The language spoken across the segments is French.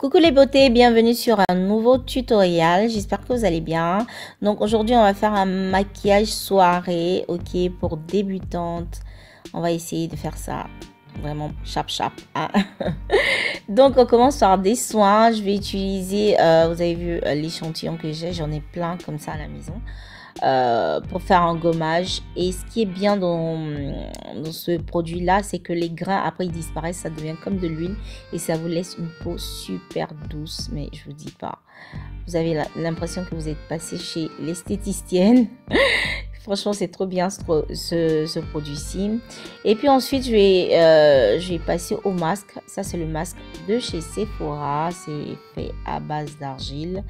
Coucou les beautés, bienvenue sur un nouveau tutoriel, j'espère que vous allez bien. Donc aujourd'hui on va faire un maquillage soirée, ok, pour débutantes. On va essayer de faire ça vraiment chap hein. Donc on commence par des soins. Je vais utiliser, vous avez vu l'échantillon que j'ai, j'en ai plein comme ça à la maison. Pour faire un gommage. Et ce qui est bien dans ce produit là, c'est que les grains après ils disparaissent, ça devient comme de l'huile et ça vous laisse une peau super douce. Mais je vous dis pas, vous avez l'impression que vous êtes passé chez l'esthéticienne. Franchement, c'est trop bien ce produit-ci. Et puis ensuite, je vais passer au masque. Ça, c'est le masque de chez Sephora. C'est fait à base d'argile.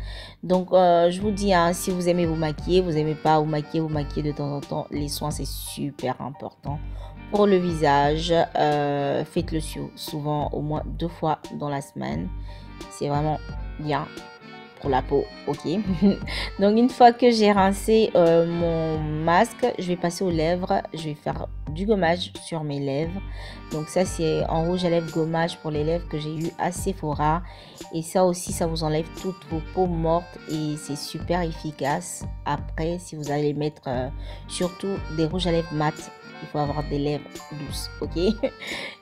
Donc, je vous dis, hein, si vous aimez vous maquiller, vous n'aimez pas vous maquiller de temps en temps. Les soins, c'est super important. Pour le visage, faites-le souvent, au moins 2 fois dans la semaine. C'est vraiment bien. La peau, ok. Donc une fois que j'ai rincé mon masque, je vais passer aux lèvres. Je vais faire du gommage sur mes lèvres. Donc ça c'est en rouge à lèvres gommage pour les lèvres que j'ai eu à Sephora. Et ça aussi, ça vous enlève toutes vos peaux mortes et c'est super efficace. Après, si vous allez mettre surtout des rouges à lèvres mat, il faut avoir des lèvres douces, ok.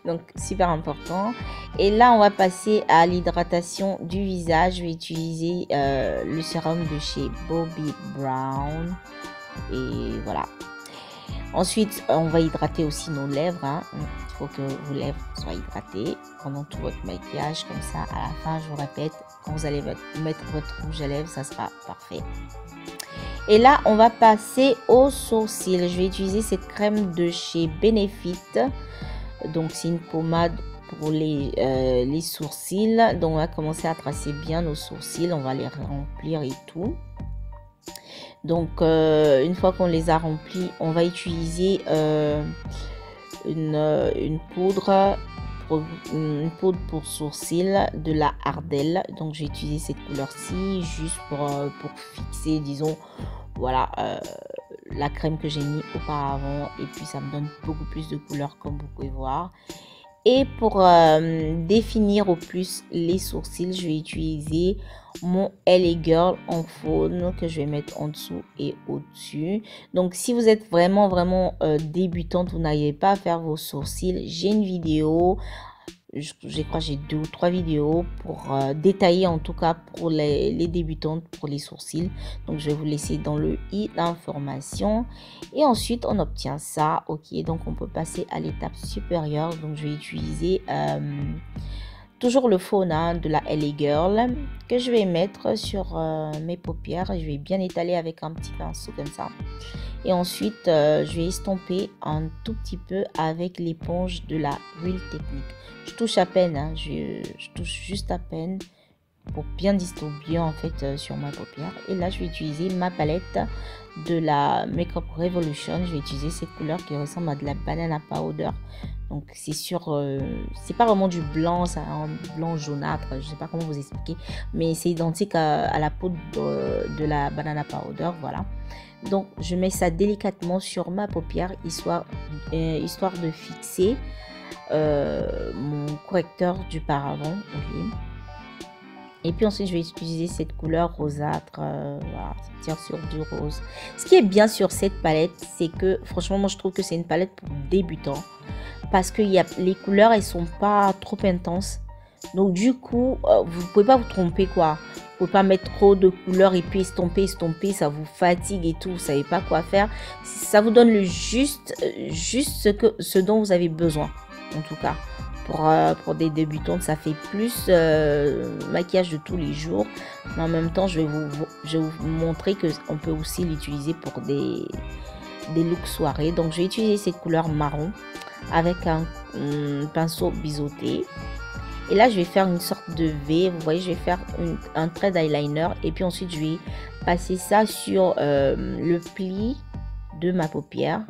Donc super important. Et là on va passer à l'hydratation du visage. Je vais utiliser le sérum de chez Bobbi Brown et voilà. Ensuite on va hydrater aussi nos lèvres, hein. Il faut que vos lèvres soient hydratées pendant tout votre maquillage, comme ça à la fin, je vous répète, quand vous allez mettre votre rouge à lèvres, ça sera parfait. Et là, on va passer aux sourcils. Je vais utiliser cette crème de chez Benefit. Donc, c'est une pommade pour les sourcils. Donc, on va commencer à tracer bien nos sourcils. On va les remplir et tout. Donc, une fois qu'on les a remplis, on va utiliser une poudre pour sourcils de la Ardell. Donc j'ai utilisé cette couleur-ci juste pour fixer, disons, voilà, la crème que j'ai mis auparavant, et puis ça me donne beaucoup plus de couleur comme vous pouvez voir. Et pour définir au plus les sourcils, je vais utiliser mon LA Girl en faune que je vais mettre en dessous et au-dessus. Donc si vous êtes vraiment débutante, vous n'arrivez pas à faire vos sourcils, j'ai une vidéo, je crois que j'ai 2 ou 3 vidéos pour détailler, en tout cas pour les débutantes, pour les sourcils. Donc je vais vous laisser dans le i d'information. Et ensuite on obtient ça, ok. Donc on peut passer à l'étape supérieure. Donc je vais utiliser toujours le faune, hein, de la LA Girl que je vais mettre sur mes paupières. Je vais bien étaler avec un petit pinceau comme ça. Et ensuite, je vais estomper un tout petit peu avec l'éponge de la Real Technique. Je touche à peine, hein, je touche juste à peine pour bien distribuer en fait sur ma paupière. Et là, je vais utiliser ma palette de la Makeup Revolution. Je vais utiliser cette couleur qui ressemble à de la banana powder. Donc c'est sûr, c'est pas vraiment du blanc, c'est un blanc jaunâtre, je sais pas comment vous expliquer, mais c'est identique à la poudre de la banana powder, voilà. Donc je mets ça délicatement sur ma paupière, histoire de fixer mon correcteur du paravent, okay. Et puis ensuite je vais utiliser cette couleur rosâtre, voilà, ça tire sur du rose. Ce qui est bien sur cette palette, c'est que franchement moi je trouve que c'est une palette pour débutants, parce que les couleurs elles sont pas trop intenses. Donc du coup vous pouvez pas vous tromper, quoi. Vous pouvez pas mettre trop de couleurs et puis estomper, ça vous fatigue et tout, vous savez pas quoi faire. Ça vous donne le juste ce dont vous avez besoin, en tout cas. Pour des débutantes, ça fait plus maquillage de tous les jours, mais en même temps je vais vous montrer que on peut aussi l'utiliser pour des looks soirée. Donc je vais utiliser cette couleur marron avec un pinceau biseauté, et là je vais faire une sorte de V, vous voyez, je vais faire un trait d'eyeliner, et puis ensuite je vais passer ça sur le pli de ma paupière.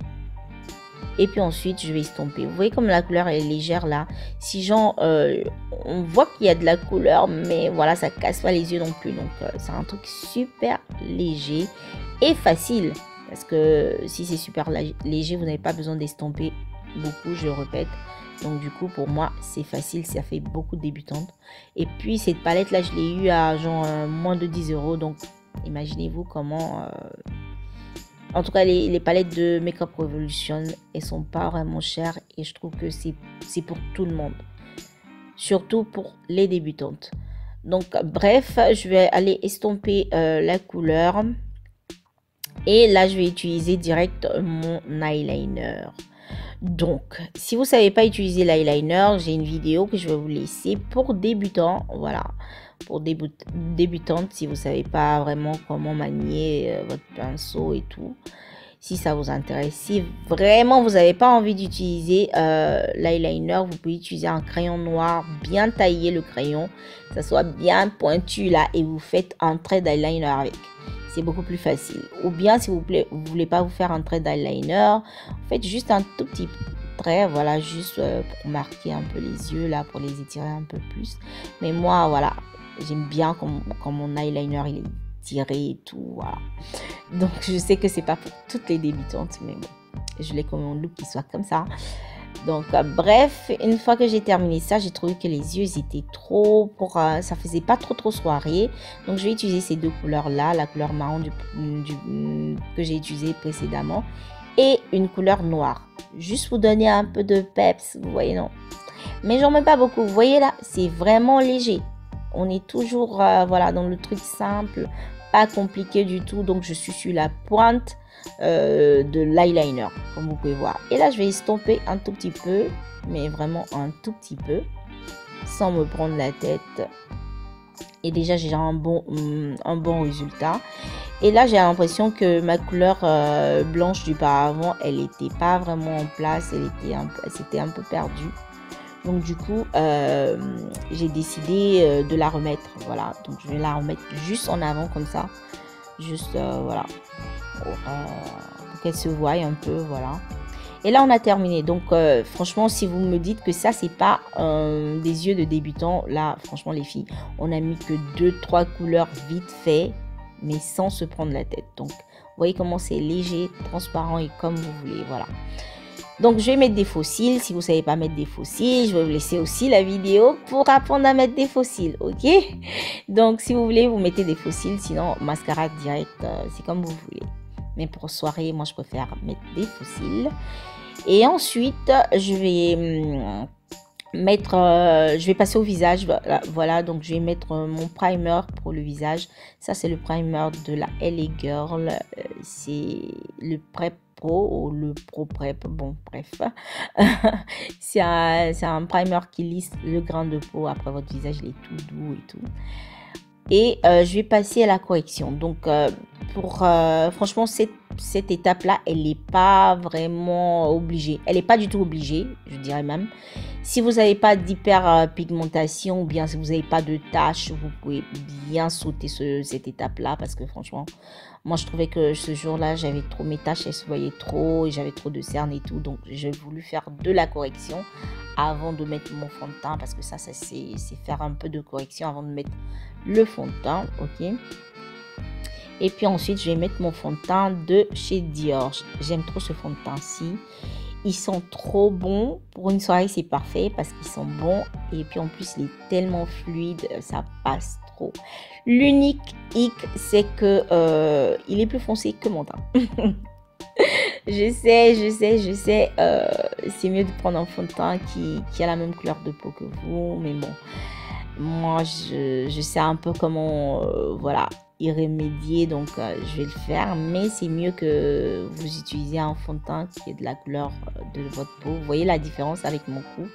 Et puis ensuite je vais estomper. Vous voyez comme la couleur est légère là. Si genre on voit qu'il y a de la couleur, mais voilà, ça casse pas les yeux non plus. Donc c'est un truc super léger et facile, parce que si c'est super léger, vous n'avez pas besoin d'estomper beaucoup, je le répète. Donc du coup, pour moi, c'est facile, ça fait beaucoup de débutantes. Et puis cette palette là, je l'ai eu à genre moins de 10 euros. Donc imaginez-vous comment... En tout cas, les palettes de Makeup Revolution, elles sont pas vraiment chères. Et je trouve que c'est pour tout le monde. Surtout pour les débutantes. Donc bref, je vais aller estomper la couleur. Et là, je vais utiliser direct mon eyeliner. Donc, si vous ne savez pas utiliser l'eyeliner, j'ai une vidéo que je vais vous laisser pour débutants. Voilà, pour débutantes, si vous ne savez pas vraiment comment manier votre pinceau et tout. Si ça vous intéresse, si vraiment vous n'avez pas envie d'utiliser l'eyeliner, vous pouvez utiliser un crayon noir, bien tailler le crayon, que ça soit bien pointu là, et vous faites un trait d'eyeliner avec. C'est beaucoup plus facile. Ou bien, si vous ne voulez pas vous faire un trait d'eyeliner, faites juste un tout petit trait, voilà, juste pour marquer un peu les yeux là, pour les étirer un peu plus. Mais moi, voilà, j'aime bien quand mon eyeliner il est tiré et tout, voilà. Donc, je sais que c'est pas pour toutes les débutantes, mais bon, je l'ai comme un look qui soit comme ça. Donc bref, une fois que j'ai terminé ça, j'ai trouvé que les yeux étaient trop pour ça faisait pas trop soirée. Donc je vais utiliser ces deux couleurs là, la couleur marron que j'ai utilisé précédemment et une couleur noire. Juste vous donner un peu de peps, vous voyez, non? Mais j'en mets pas beaucoup. Vous voyez là, c'est vraiment léger. On est toujours voilà, dans le truc simple, pas compliqué du tout. Donc je suis sur la pointe de l'eyeliner, comme vous pouvez voir. Et là, je vais estomper un tout petit peu, mais vraiment un tout petit peu, sans me prendre la tête. Et déjà, j'ai un bon résultat. Et là, j'ai l'impression que ma couleur blanche du paravent, elle n'était pas vraiment en place. Elle s'était un peu perdue. Donc du coup, j'ai décidé de la remettre. Voilà, donc je vais la remettre juste en avant comme ça. Juste, voilà. Pour qu'elle se voie un peu, voilà. Et là, on a terminé. Donc, franchement, si vous me dites que ça, c'est pas des yeux de débutant, là, franchement, les filles, on a mis que 2-3 couleurs vite fait, mais sans se prendre la tête. Donc, vous voyez comment c'est léger, transparent et comme vous voulez, voilà. Donc, je vais mettre des faux cils. Si vous ne savez pas mettre des faux cils, je vais vous laisser aussi la vidéo pour apprendre à mettre des faux cils, ok? Donc, si vous voulez, vous mettez des faux cils. Sinon, mascara direct, c'est comme vous voulez. Mais pour soirée, moi, je préfère mettre des faux cils. Et ensuite, je vais passer au visage. Voilà, donc je vais mettre mon primer pour le visage. Ça, c'est le primer de la LA Girl. C'est le Prep Pro ou le Pro Prep. Bon, bref. c'est un primer qui lisse le grain de peau. Après, votre visage, il est tout doux et tout. Et je vais passer à la correction. Donc, franchement, cette étape-là, elle n'est pas vraiment obligée. Elle n'est pas du tout obligée, je dirais même. Si vous n'avez pas d'hyperpigmentation ou bien si vous n'avez pas de taches, vous pouvez bien sauter cette étape-là parce que franchement, moi, je trouvais que ce jour-là, j'avais trop mes taches, elles se voyaient trop et j'avais trop de cernes et tout. Donc, j'ai voulu faire de la correction avant de mettre mon fond de teint parce que ça c'est faire un peu de correction avant de mettre le fond de teint, ok. Et puis ensuite, je vais mettre mon fond de teint de chez Dior. J'aime trop ce fond de teint-ci. Ils sont trop bons. Pour une soirée, c'est parfait parce qu'ils sont bons. Et puis en plus, il est tellement fluide, ça passe trop. L'unique hic, c'est que il est plus foncé que mon teint. Je sais. C'est mieux de prendre un fond de teint qui a la même couleur de peau que vous. Mais bon, moi, je sais un peu comment, voilà, y remédier. Donc, je vais le faire. Mais c'est mieux que vous utilisez un fond de teint qui est de la couleur de votre peau. Vous voyez la différence avec mon cou.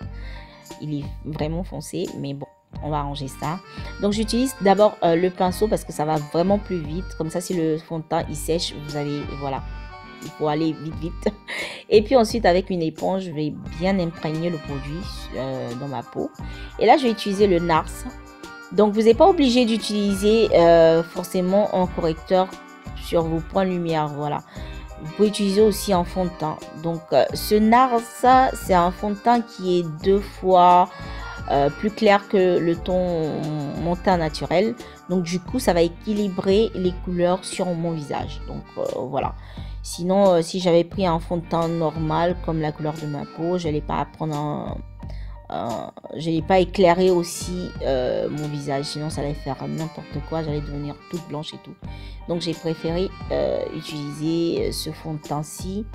Il est vraiment foncé. Mais bon, on va arranger ça. Donc, j'utilise d'abord le pinceau parce que ça va vraiment plus vite. Comme ça, si le fond de teint, il sèche, vous avez, voilà. Il faut aller vite. Et puis ensuite, avec une éponge, je vais bien imprégner le produit dans ma peau. Et là, je vais utiliser le NARS. Donc, vous n'êtes pas obligé d'utiliser forcément un correcteur sur vos points de lumière. Voilà. Vous pouvez utiliser aussi un fond de teint. Donc, ce NARS, c'est un fond de teint qui est 2 fois plus clair que le ton mon teint naturel. Donc, du coup, ça va équilibrer les couleurs sur mon visage. Donc, voilà. Sinon, si j'avais pris un fond de teint normal comme la couleur de ma peau, je n'allais pas prendre je n'allais pas éclairer aussi mon visage, sinon ça allait faire n'importe quoi, j'allais devenir toute blanche et tout. Donc j'ai préféré utiliser ce fond de teint-ci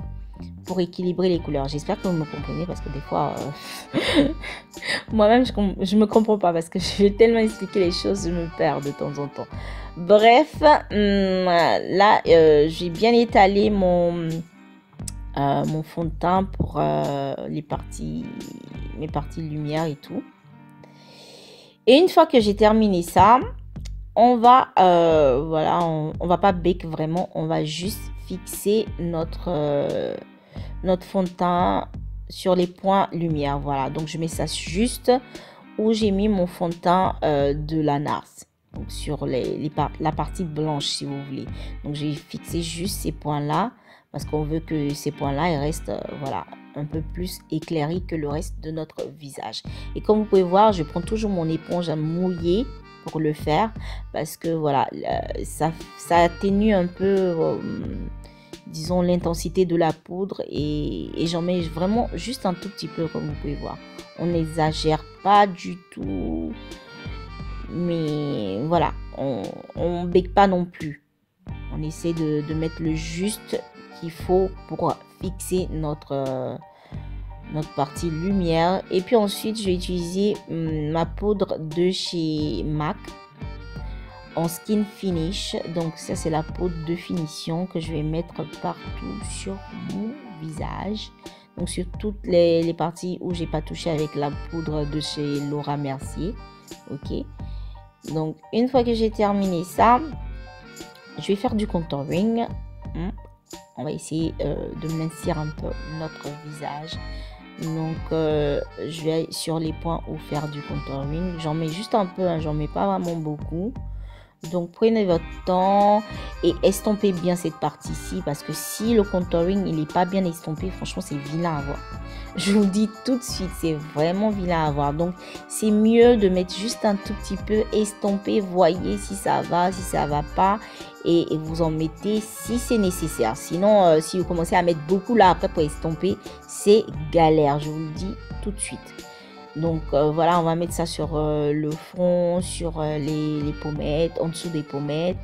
pour équilibrer les couleurs. J'espère que vous me comprenez parce que des fois, moi-même je me comprends pas parce que je vais tellement expliquer les choses, je me perds de temps en temps. Bref, là j'ai bien étalé mon fond de teint pour mes parties lumière et tout. Et une fois que j'ai terminé ça, on va voilà, on va pas bake vraiment, on va juste fixer notre fond de teint sur les points lumière. Voilà, donc je mets ça juste où j'ai mis mon fond de teint de la NARS, donc sur la partie blanche si vous voulez. Donc j'ai fixé juste ces points là parce qu'on veut que ces points là ils restent voilà, un peu plus éclairés que le reste de notre visage. Et comme vous pouvez voir, je prends toujours mon éponge à mouiller pour le faire parce que voilà, ça atténue un peu disons l'intensité de la poudre et j'en mets vraiment juste un tout petit peu comme vous pouvez voir. On n'exagère pas du tout, mais voilà, on bake pas non plus. On essaie de mettre le juste qu'il faut pour fixer notre partie lumière. Et puis ensuite je vais utiliser ma poudre de chez MAC en skin finish. Donc ça c'est la poudre de finition que je vais mettre partout sur mon visage, donc sur toutes les parties où j'ai pas touché avec la poudre de chez Laura Mercier. Ok, donc une fois que j'ai terminé ça, je vais faire du contouring. On va essayer de mincir un peu notre visage. Donc je vais sur les points où faire du contouring. J'en mets juste un peu, hein, j'en mets pas vraiment beaucoup. Donc prenez votre temps et estompez bien cette partie-ci parce que si le contouring il n'est pas bien estompé, franchement c'est vilain à voir. Je vous dis tout de suite, c'est vraiment vilain à voir. Donc c'est mieux de mettre juste un tout petit peu estompé, voyez si ça va pas et vous en mettez si c'est nécessaire. Sinon si vous commencez à mettre beaucoup là après pour estomper, c'est galère, je vous le dis tout de suite. Donc voilà, on va mettre ça sur le front, sur les pommettes, en dessous des pommettes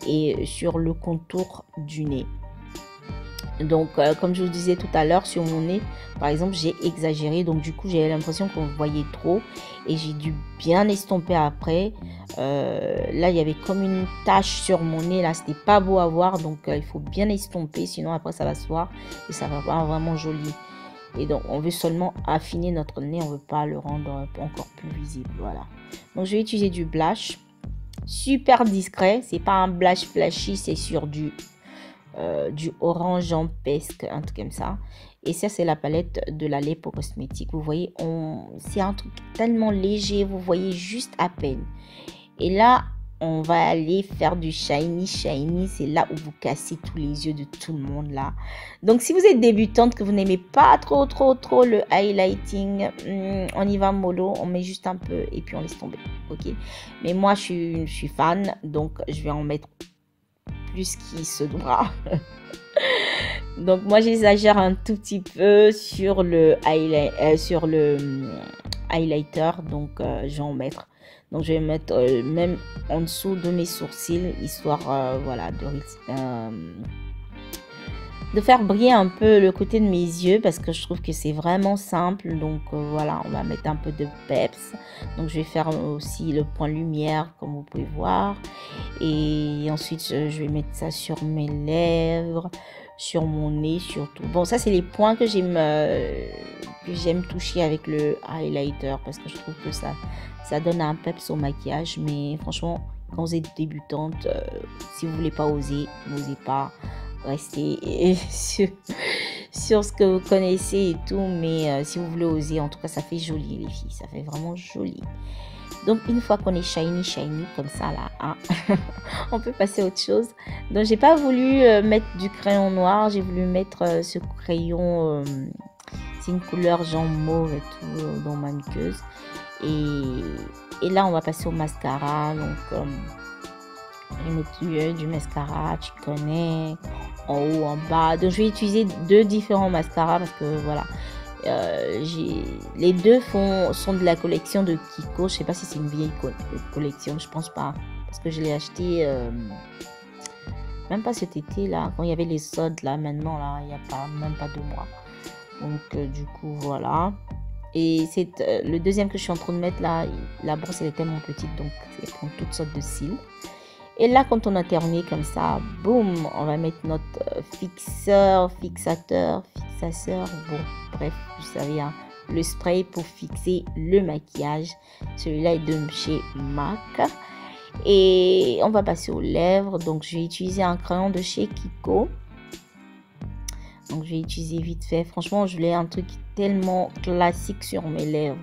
et sur le contour du nez. Donc comme je vous disais tout à l'heure, sur mon nez par exemple j'ai exagéré, donc du coup j'ai l'impression qu'on voyait trop et j'ai dû bien estomper après. Là il y avait comme une tache sur mon nez, là c'était pas beau à voir, donc il faut bien estomper, sinon après ça va se voir et ça va pas vraiment joli. Et donc on veut seulement affiner notre nez, on veut pas le rendre encore plus visible. Voilà, donc je vais utiliser du blush super discret, c'est pas un blush flashy, c'est sur du orange en pesque, un truc comme ça. Et ça c'est la palette de la Lepo Cosmétique. Vous voyez, c'est un truc tellement léger, vous voyez juste à peine. Et là on va aller faire du shiny. C'est là où vous cassez tous les yeux de tout le monde là. Donc si vous êtes débutante, que vous n'aimez pas trop le highlighting, on y va mollo, on met juste un peu et puis on laisse tomber. Ok, mais moi je suis fan, donc je vais en mettre plus qui se doit. Donc moi j'exagère un tout petit peu sur le highlighter, donc je vais en mettre. Donc je vais mettre même en dessous de mes sourcils, histoire voilà de faire briller un peu le côté de mes yeux parce que je trouve que c'est vraiment simple. Donc voilà, on va mettre un peu de peps. Donc je vais faire aussi le point lumière comme vous pouvez voir, et ensuite je vais mettre ça sur mes lèvres, sur mon nez surtout. Bon, ça c'est les points que j'aime toucher avec le highlighter parce que je trouve que ça donne un peps au maquillage. Mais franchement, quand vous êtes débutante, si vous voulez pas oser, n'osez pas. Restez sur ce que vous connaissez et tout, mais si vous voulez oser, en tout cas ça fait joli les filles, ça fait vraiment joli. Donc une fois qu'on est shiny comme ça là, hein, on peut passer à autre chose. Donc j'ai pas voulu mettre du crayon noir, j'ai voulu mettre ce crayon, c'est une couleur genre mauve et tout dans ma muqueuse. Et là on va passer au mascara. Donc je vais mettre du mascara, tu connais, en haut, en bas. Donc je vais utiliser deux différents mascaras parce que voilà. Les deux sont de la collection de Kiko. Je sais pas si c'est une vieille collection, je pense pas. Parce que je l'ai acheté même pas cet été là, quand il y avait les soldes là, maintenant là, il n'y a pas, même pas 2 mois. Donc du coup voilà. Et c'est le deuxième que je suis en train de mettre là, la brosse elle est tellement petite donc elle prend toutes sortes de cils. Et là quand on a terminé comme ça, boum, on va mettre notre fixateur, bon bref, vous savez hein, le spray pour fixer le maquillage. Celui-là est de chez MAC. Et on va passer aux lèvres. Donc je vais utiliser un crayon de chez Kiko. Donc je vais utiliser vite fait. Franchement je voulais un truc tellement classique sur mes lèvres.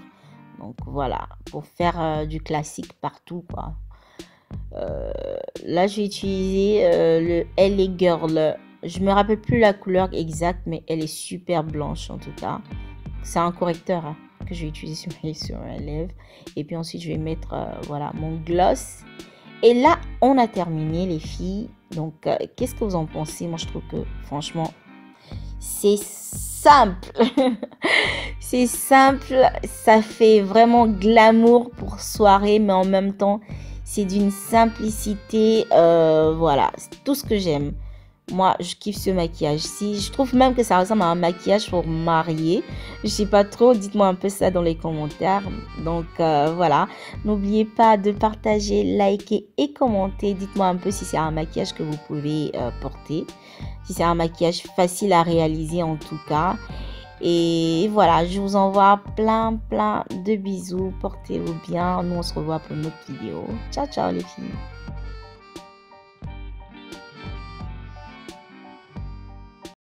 Donc voilà, pour faire du classique partout quoi. Là je vais utiliser le LA Girl. Je me rappelle plus la couleur exacte, mais elle est super blanche en tout cas. C'est un correcteur hein, que je vais utiliser sur mes lèvres. Et puis ensuite je vais mettre voilà mon gloss. Et là on a terminé les filles. Donc qu'est-ce que vous en pensez? Moi je trouve que franchement c'est simple. C'est simple, ça fait vraiment glamour pour soirée, mais en même temps c'est d'une simplicité, voilà, c'est tout ce que j'aime. Moi, je kiffe ce maquillage-ci. Je trouve même que ça ressemble à un maquillage pour marier. Je sais pas trop. Dites-moi un peu ça dans les commentaires. Donc, voilà. N'oubliez pas de partager, liker et commenter. Dites-moi un peu si c'est un maquillage que vous pouvez porter. Si c'est un maquillage facile à réaliser en tout cas. Et voilà, je vous envoie plein de bisous. Portez-vous bien. Nous, on se revoit pour une autre vidéo. Ciao, ciao les filles.